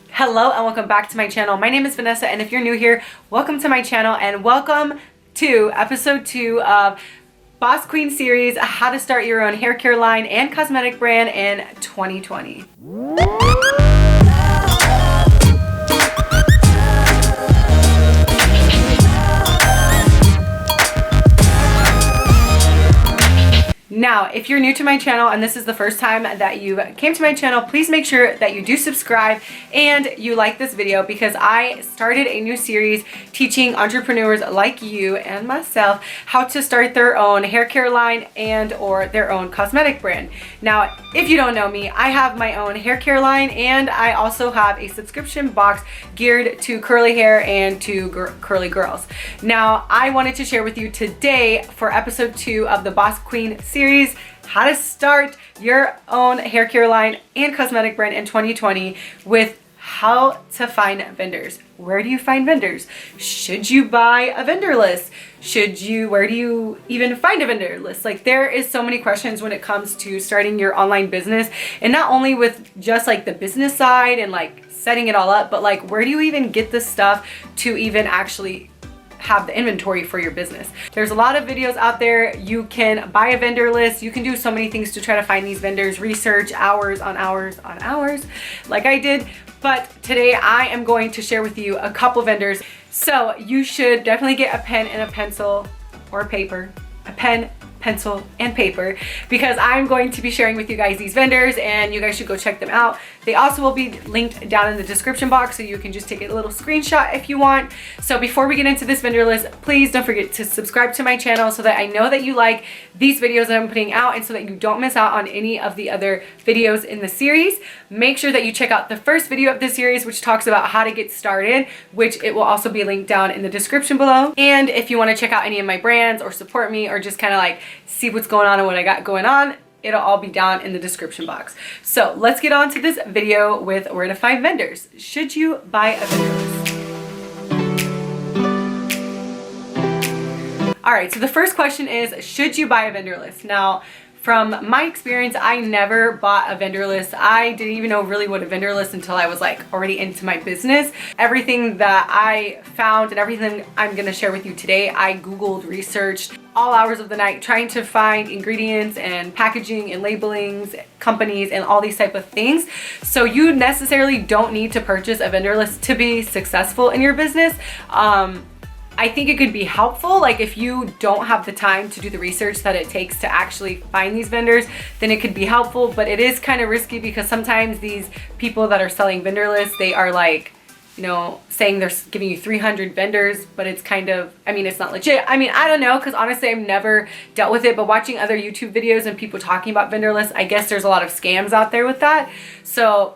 Hello and welcome back to my channel. My name is Vanessa, and if you're new here, welcome to my channel and welcome to episode 2 of Boss Queen series, how to start your own hair care line and cosmetic brand in 2020. Now, if you're new to my channel and this is the first time that you came to my channel, please make sure that you do subscribe and you like this video, because I started a new series teaching entrepreneurs like you and myself how to start their own hair care line and or their own cosmetic brand. Now, if you don't know me, I have my own hair care line and I also have a subscription box geared to curly hair and to curly girls. Now, I wanted to share with you today for episode 2 of the Boss Queen series how to start your own hair care line and cosmetic brand in 2020 with how to find vendors. Where do you find vendors? Should you buy a vendor list? Where do you even find a vendor list? Like, there is so many questions when it comes to starting your online business, and not only with just like the business side and like setting it all up, but like, where do you even get the stuff to even actually have the inventory for your business? There's a lot of videos out there. You can buy a vendor list. You can do so many things to try to find these vendors, research hours on hours on hours like I did. But today I am going to share with you a couple vendors. So you should definitely get a pen and a pencil or paper, a pen, pencil, and paper, because I'm going to be sharing with you guys these vendors and you guys should go check them out. They also will be linked down in the description box, so you can just take a little screenshot if you want. So before we get into this vendor list, please don't forget to subscribe to my channel so that I know that you like these videos that I'm putting out and so that you don't miss out on any of the other videos in the series. Make sure that you check out the first video of the series, which talks about how to get started, which it will also be linked down in the description below. And if you want to check out any of my brands or support me or just kind of like see what's going on and what I got going on, it'll all be down in the description box. So let's get on to this video with where to find vendors. Should you buy a vendor list? All right, so the first question is, should you buy a vendor list? Now, from my experience, I never bought a vendor list. I didn't even know really what a vendor list until I was like already into my business. Everything that I found and everything I'm gonna share with you today, I Googled, researched all hours of the night, trying to find ingredients and packaging and labelings, companies, and all these type of things. So you necessarily don't need to purchase a vendor list to be successful in your business. I think it could be helpful. Like, if you don't have the time to do the research that it takes to actually find these vendors, then it could be helpful, but it is kind of risky because sometimes these people that are selling vendor lists, they are like, you know, saying they're giving you 300 vendors, but it's kind of, I mean, it's not legit. I mean, I don't know, because honestly, I've never dealt with it, but watching other YouTube videos and people talking about vendor lists, I guess there's a lot of scams out there with that. So,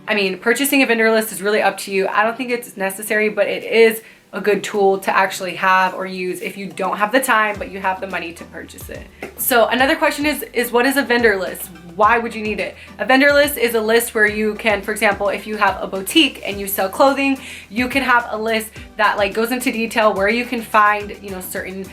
I mean, purchasing a vendor list is really up to you. I don't think it's necessary, but it is a good tool to actually have or use if you don't have the time but you have the money to purchase it. So another question is what is a vendor list? Why would you need it? A vendor list is a list where you can, for example, if you have a boutique and you sell clothing, you can have a list that like goes into detail where you can find, you know, certain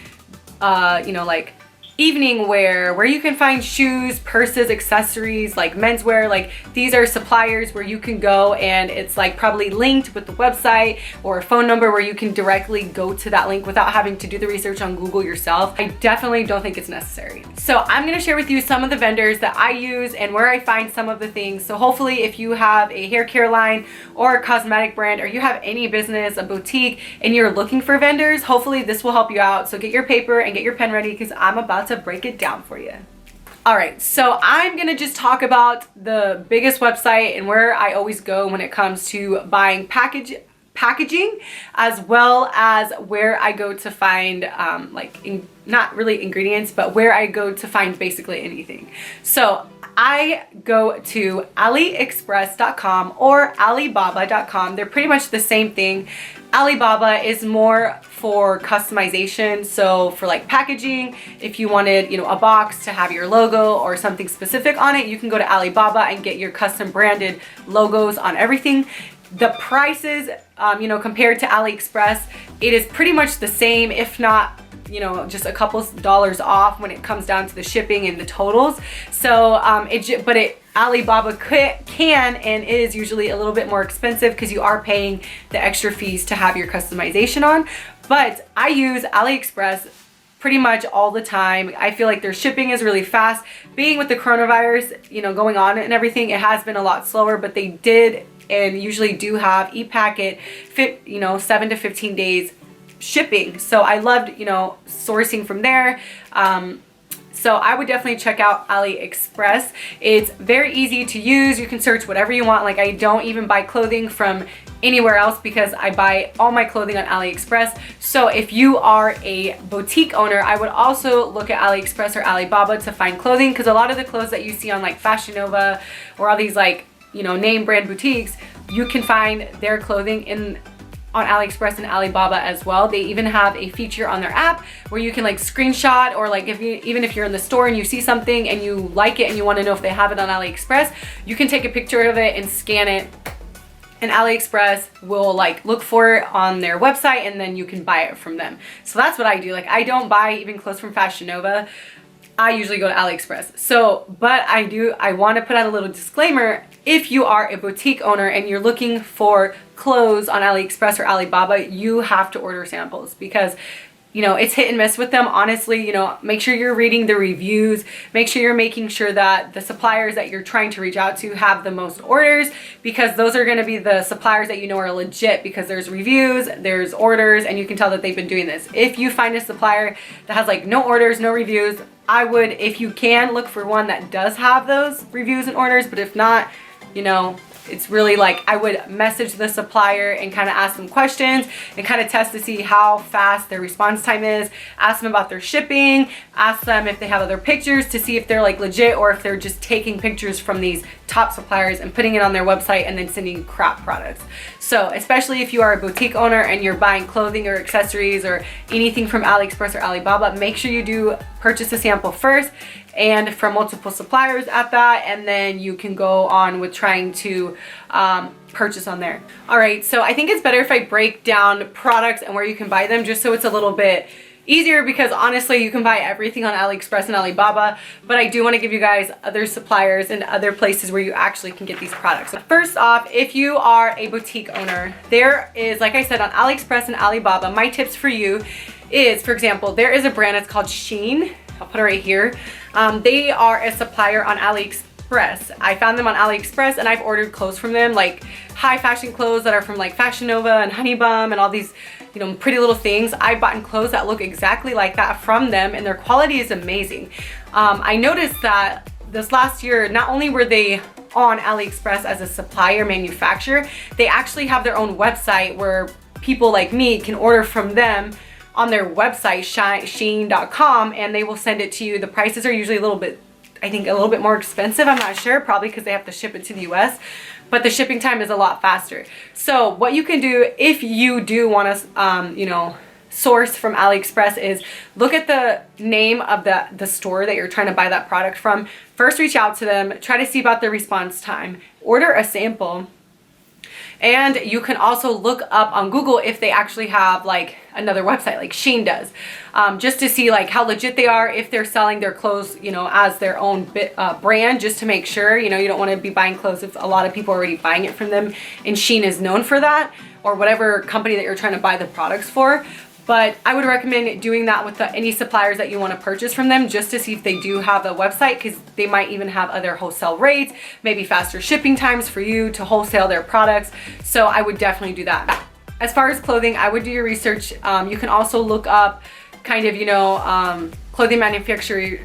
like evening wear, where you can find shoes, purses, accessories, like menswear. Like, these are suppliers where you can go and it's like probably linked with the website or a phone number where you can directly go to that link without having to do the research on Google yourself. I definitely don't think it's necessary. So I'm going to share with you some of the vendors that I use and where I find some of the things. So hopefully if you have a hair care line or a cosmetic brand, or you have any business, a boutique, and you're looking for vendors, hopefully this will help you out. So get your paper and get your pen ready, because I'm about to break it down for you. All right, so I'm gonna just talk about the biggest website and where I always go when it comes to buying packaging, as well as where I go to find not really ingredients, but where I go to find basically anything. So I go to Aliexpress.com or Alibaba.com. They're pretty much the same thing. Alibaba is more for customization. So for like packaging, if you wanted, you know, a box to have your logo or something specific on it, you can go to Alibaba and get your custom branded logos on everything. The prices, you know, compared to Aliexpress, it is pretty much the same, if not, you know, just a couple dollars off when it comes down to the shipping and the totals. So Alibaba can and is usually a little bit more expensive because you are paying the extra fees to have your customization on. But I use Aliexpress pretty much all the time. I feel like their shipping is really fast. Being with the coronavirus, you know, going on and everything, it has been a lot slower, but they did and usually do have e-packet, you know, 7 to 15 days shipping. So I loved, you know, sourcing from there. So I would definitely check out Aliexpress. It's very easy to use. You can search whatever you want. Like, I don't even buy clothing from anywhere else because I buy all my clothing on Aliexpress. So if you are a boutique owner, I would also look at Aliexpress or Alibaba to find clothing, because a lot of the clothes that you see on like Fashion Nova or all these like, you know, name brand boutiques, you can find their clothing on Aliexpress and Alibaba as well. They even have a feature on their app where you can like screenshot, or like even if you're in the store and you see something and you like it and you want to know if they have it on Aliexpress, you can take a picture of it and scan it, and Aliexpress will like look for it on their website and then you can buy it from them. So that's what I do. Like, I don't buy even clothes from Fashion Nova. I usually go to Aliexpress. So, but I want to put out a little disclaimer. If you are a boutique owner and you're looking for clothes on Aliexpress or Alibaba, you have to order samples, because, you know, it's hit and miss with them. Honestly, you know, make sure you're reading the reviews. Make sure you're making sure that the suppliers that you're trying to reach out to have the most orders, because those are going to be the suppliers that you know are legit, because there's reviews, there's orders, and you can tell that they've been doing this. If you find a supplier that has like no orders, no reviews, I would, if you can, look for one that does have those reviews and orders. But if not, you know, it's really like, I would message the supplier and kind of ask them questions and kind of test to see how fast their response time is. Ask them about their shipping, ask them if they have other pictures to see if they're like legit, or if they're just taking pictures from these top suppliers and putting it on their website and then sending crap products. So especially if you are a boutique owner and you're buying clothing or accessories or anything from Aliexpress or Alibaba, make sure you do purchase a sample first and from multiple suppliers at that, and then you can go on with trying to purchase on there. All right, so I think it's better if I break down products and where you can buy them, just so it's a little bit easier, because honestly you can buy everything on Aliexpress and Alibaba, but I do want to give you guys other suppliers and other places where you actually can get these products. So first off, if you are a boutique owner, there is, like I said, on Aliexpress and Alibaba, my tips for you is, for example, there is a brand, it's called Shein. I'll put it right here. They are a supplier on Aliexpress. I found them on Aliexpress and I've ordered clothes from them, like high fashion clothes that are from like Fashion Nova and Honey Bum and all these, you know, pretty little things. I've bought clothes that look exactly like that from them, and their quality is amazing. I noticed that this last year, not only were they on Aliexpress as a supplier manufacturer, they actually have their own website where people like me can order from them on their website, Shein.com, and they will send it to you. The prices are usually a little bit, I think, a little bit more expensive. I'm not sure, probably because they have to ship it to the US, but the shipping time is a lot faster. So what you can do if you do want to, you know, source from Aliexpress is look at the name of the store that you're trying to buy that product from. First, reach out to them, try to see about their response time, order a sample. And you can also look up on Google if they actually have like another website like Shein does, just to see like how legit they are, if they're selling their clothes, you know, as their own brand, just to make sure, you know, you don't want to be buying clothes if a lot of people are already buying it from them and Shein is known for that, or whatever company that you're trying to buy the products for. But I would recommend doing that with any suppliers that you want to purchase from them, just to see if they do have a website, because they might even have other wholesale rates, maybe faster shipping times for you to wholesale their products. So I would definitely do that. As far as clothing, I would do your research. You can also look up kind of, you know, clothing manufacturers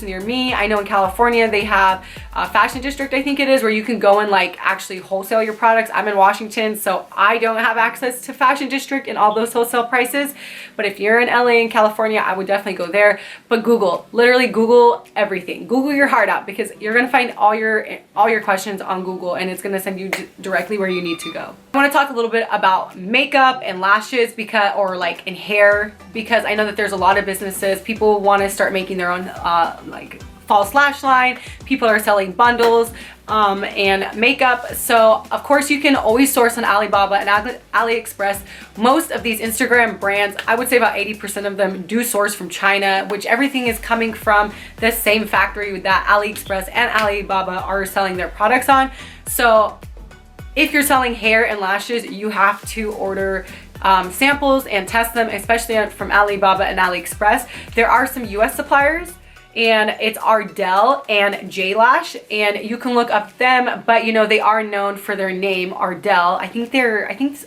near me. I know in California they have a fashion district, I think it is, where you can go and like actually wholesale your products. I'm in Washington, so I don't have access to fashion district and all those wholesale prices. But if you're in LA and California, I would definitely go there. But Google, literally Google everything. Google your heart out, because you're gonna find all your questions on Google, and it's gonna send you directly where you need to go. I want to talk a little bit about makeup and lashes, because, or like in hair, because I know that there's a lot of businesses, people want to start making their own like false lash line. People are selling bundles and makeup. So of course you can always source on Alibaba and Aliexpress. Most of these Instagram brands, I would say about 80% of them do source from China, which everything is coming from the same factory that Aliexpress and Alibaba are selling their products on. So if you're selling hair and lashes, you have to order samples and test them, especially from Alibaba and Aliexpress. There are some US suppliers, and it's Ardell and Jlash, and you can look up them, but you know, they are known for their name, Ardell. I think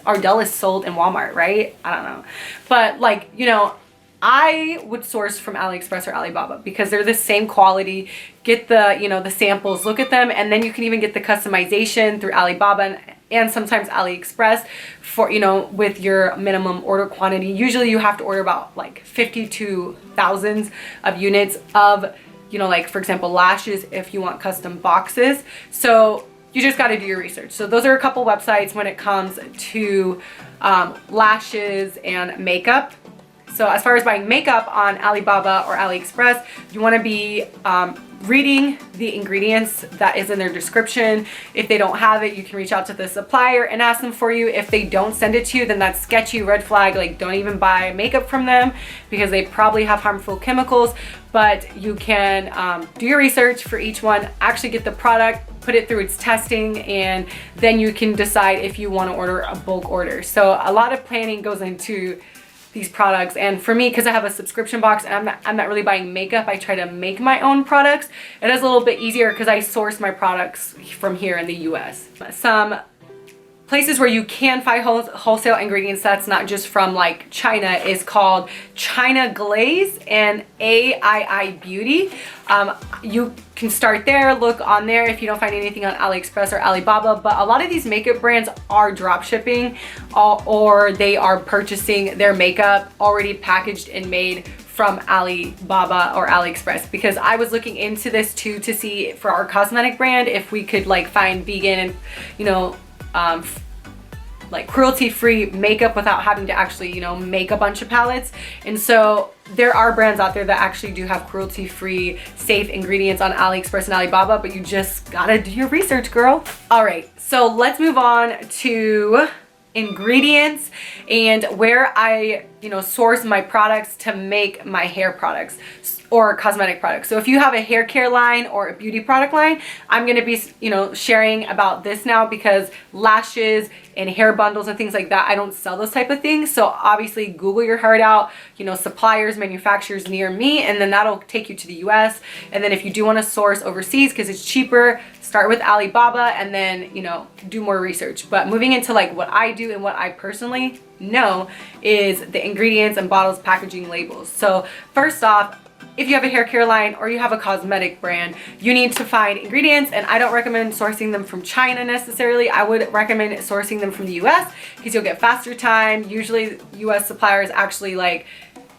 Ardell is sold in Walmart, right? I don't know. But like, you know, I would source from AliExpress or Alibaba because they're the same quality. Get the, you know, the samples, look at them, and then you can even get the customization through Alibaba and sometimes AliExpress for, you know, with your minimum order quantity. Usually you have to order about like 50 to thousands of units of, you know, like for example, lashes if you want custom boxes. So you just got to do your research. So those are a couple websites when it comes to lashes and makeup. So as far as buying makeup on Alibaba or AliExpress, you want to be reading the ingredients that is in their description. If they don't have it, you can reach out to the supplier and ask them for you. If they don't send it to you, then that's sketchy, red flag. Like, don't even buy makeup from them because they probably have harmful chemicals. But you can do your research for each one, actually get the product, put it through its testing, and then you can decide if you want to order a bulk order. So a lot of planning goes into these products, and for me, because I have a subscription box and I'm not really buying makeup, I try to make my own products. It is a little bit easier because I source my products from here in the US. Some places where you can find wholesale ingredients that's not just from like China is called China Glaze and Aiibeauty. You can start there, look on there if you don't find anything on AliExpress or Alibaba, but a lot of these makeup brands are drop shipping or they are purchasing their makeup already packaged and made from Alibaba or AliExpress, because I was looking into this too to see for our cosmetic brand if we could like find vegan and, you know, like cruelty-free makeup without having to actually, you know, make a bunch of palettes. And so there are brands out there that actually do have cruelty-free, safe ingredients on AliExpress and Alibaba, but you just gotta do your research, girl. All right, so let's move on to ingredients and where I, you know, source my products to make my hair products or cosmetic products. So if you have a hair care line or a beauty product line, I'm going to be, you know, sharing about this now, because lashes and hair bundles and things like that, I don't sell those type of things. So obviously Google your heart out, you know, suppliers, manufacturers near me, and then that'll take you to the US. And then if you do want to source overseas because it's cheaper, start with Alibaba and then, you know, do more research. But moving into like what I do and what I personally know is the ingredients and bottles, packaging, labels. So first off, if you have a hair care line or you have a cosmetic brand, you need to find ingredients, and I don't recommend sourcing them from China necessarily. I would recommend sourcing them from the US because you'll get faster time. Usually US suppliers actually like,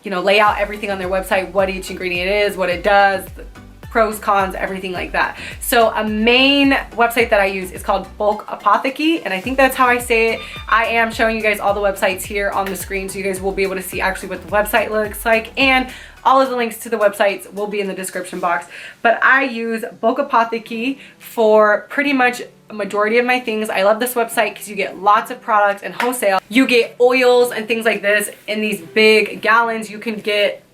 you know, lay out everything on their website, what each ingredient is, what it does, the pros, cons, everything like that. So a main website that I use is called Bulk Apothecary, and I think that's how I say it. I am showing you guys all the websites here on the screen, so you guys will be able to see actually what the website looks like, and all of the links to the websites will be in the description box. But I use Bulk Apothecary for pretty much a majority of my things. I love this website because you get lots of products and wholesale. You get oils and things like this in these big gallons. You can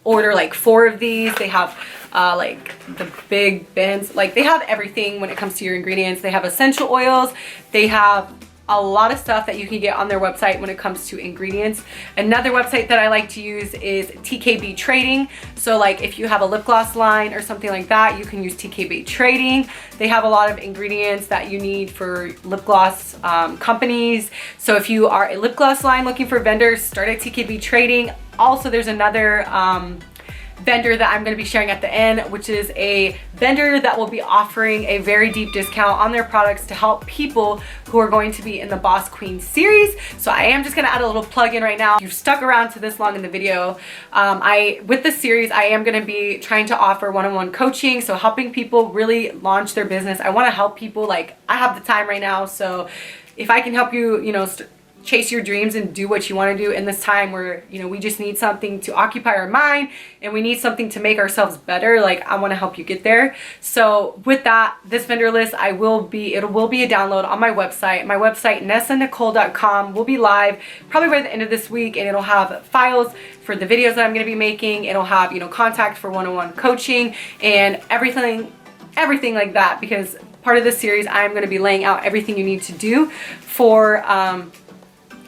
order like 4 of these. They have like the big bins, like they have everything when it comes to your ingredients. They have essential oils. They have a lot of stuff that you can get on their website when it comes to ingredients. Another website that I like to use is TKB Trading. So like if you have a lip gloss line or something like that, you can use TKB Trading. They have a lot of ingredients that you need for lip gloss companies. So if you are a lip gloss line looking for vendors, start at TKB Trading. Also, there's another vendor that I'm going to be sharing at the end, which is a vendor that will be offering a very deep discount on their products to help people who are going to be in the Boss Queen series. So I am just going to add a little plug in right now. If you've stuck around to this long in the video, with this series, I am going to be trying to offer one-on-one coaching, so helping people really launch their business. I want to help people. Like, I have the time right now, so if I can help you, you know, chase your dreams and do what you want to do in this time where, you know, we just need something to occupy our mind and we need something to make ourselves better, like I want to help you get there. So with that, this vendor list, it will be a download on my website. My website, nessanicole.com, will be live probably by the end of this week, and it'll have files for the videos that I'm going to be making. It'll have, you know, contact for one-on-one coaching and everything like that, because part of this series, I'm going to be laying out everything you need to do for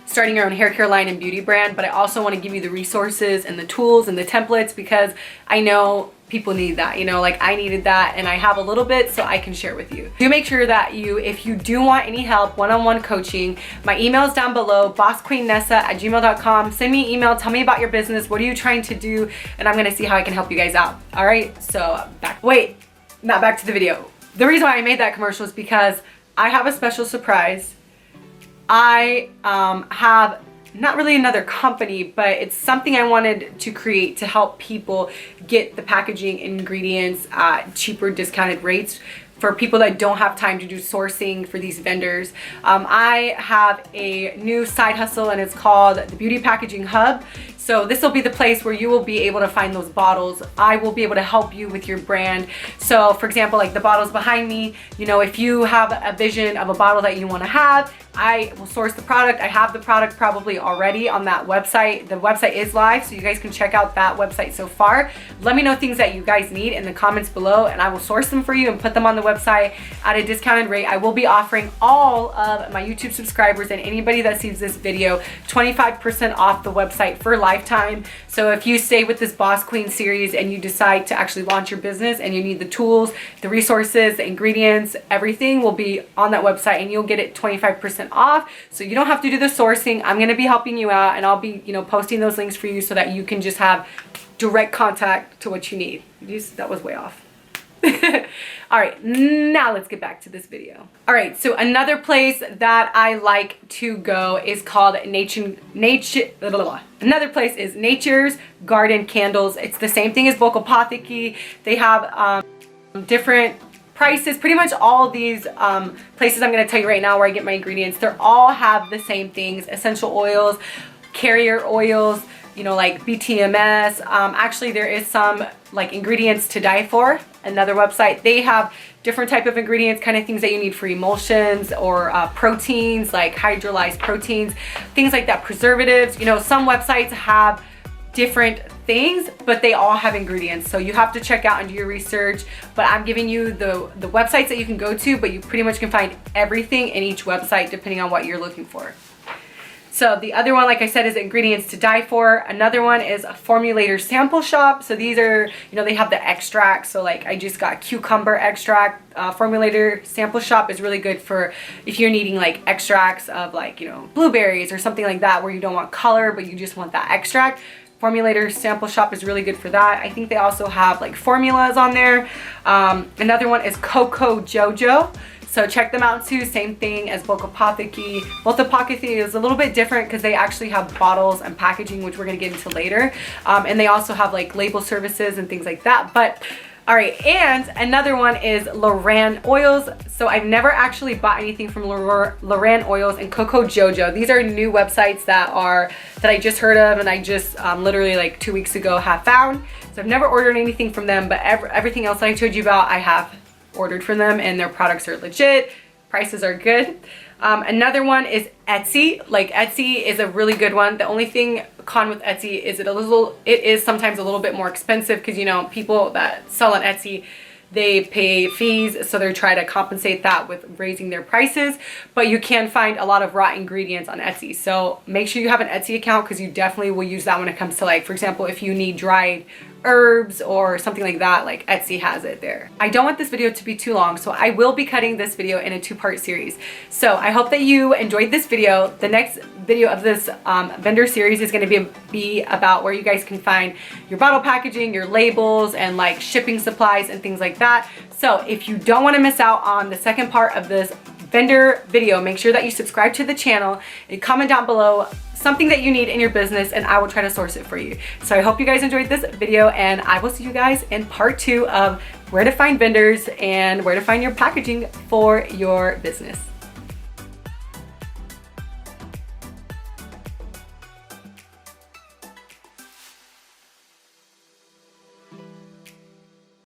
starting your own hair care line and beauty brand. But I also want to give you the resources and the tools and the templates, because I know people need that, you know, like I needed that, and I have a little bit, so I can share with you. Do make sure that if you do want any help, one-on-one coaching, my email is down below, bossqueennessa@gmail.com. Send me an email, tell me about your business, what are you trying to do, and I'm gonna see how I can help you guys out. All right, so not back to the video. The reason why I made that commercial is because I have a special surprise. I have not really another company, but it's something I wanted to create to help people get the packaging ingredients at cheaper discounted rates for people that don't have time to do sourcing for these vendors. I have a new side hustle, and it's called the Beauty Packaging Hub. So this will be the place where you will be able to find those bottles. I will be able to help you with your brand. So for example, like the bottles behind me, you know, if you have a vision of a bottle that you want to have, I will source the product. I have the product probably already on that website. The website is live, so you guys can check out that website so far. Let me know things that you guys need in the comments below, and I will source them for you and put them on the website at a discounted rate. I will be offering all of my YouTube subscribers and anybody that sees this video 25% off the website for lifetime. So if you stay with this Boss Queen series and you decide to actually launch your business and you need the tools, the resources, the ingredients, everything will be on that website, and you'll get it 25% off. So you don't have to do the sourcing. I'm going to be helping you out, and I'll be, you know, posting those links for you so that you can just have direct contact to what you need. That was way off. All right, now let's get back to this video. All right, so another place that I like to go is called another place is Nature's Garden Candles. It's the same thing as Apothecary. They have different prices. Pretty much all these places I'm going to tell you right now where I get my ingredients, they all have the same things: essential oils, carrier oils, you know, like BTMS. Actually, there is some like ingredients to die for, another website. They have different type of ingredients, kind of things that you need for emulsions or proteins, like hydrolyzed proteins, things like that, preservatives. You know, some websites have different things, but they all have ingredients, so you have to check out and do your research. But I'm giving you the websites that you can go to, but you pretty much can find everything in each website depending on what you're looking for. So the other one, like I said, is ingredients to die for. Another one is a Formulator sample shop. So these are, you know, they have the extracts. So like I just got cucumber extract. Formulator sample shop is really good for if you're needing like extracts of, like, you know, blueberries or something like that, where you don't want color but you just want that extract. Formulator sample shop is really good for that. I think they also have like formulas on there. Another one is Cocojojo. So check them out too. Same thing as Apothecary. Apothecary is a little bit different because they actually have bottles and packaging, which we're going to get into later. And they also have like label services and things like that. But all right, and another one is Lorann oils. So I've never actually bought anything from Lorann oils and Cocojojo. These are new websites that I just heard of, and I just literally like 2 weeks ago have found. So I've never ordered anything from them, but everything else that I told you about, I have ordered from them, and their products are legit. Prices are good. Another one is Etsy. Like Etsy is a really good one. The only con with Etsy is it is sometimes a little bit more expensive, because, you know, people that sell on Etsy, they pay fees, so they're trying to compensate that with raising their prices. But you can find a lot of raw ingredients on Etsy, so make sure you have an Etsy account, because you definitely will use that when it comes to, like, for example, if you need dried herbs or something like that, like Etsy has it there. I don't want this video to be too long, so I will be cutting this video in a 2-part series. So I hope that you enjoyed this video. The next video of this vendor series is going to be about where you guys can find your bottle packaging, your labels, and like shipping supplies and things like that. So if you don't want to miss out on the second part of this vendor video, make sure that you subscribe to the channel and comment down below something that you need in your business, and I will try to source it for you. So I hope you guys enjoyed this video, and I will see you guys in part 2 of where to find vendors and where to find your packaging for your business.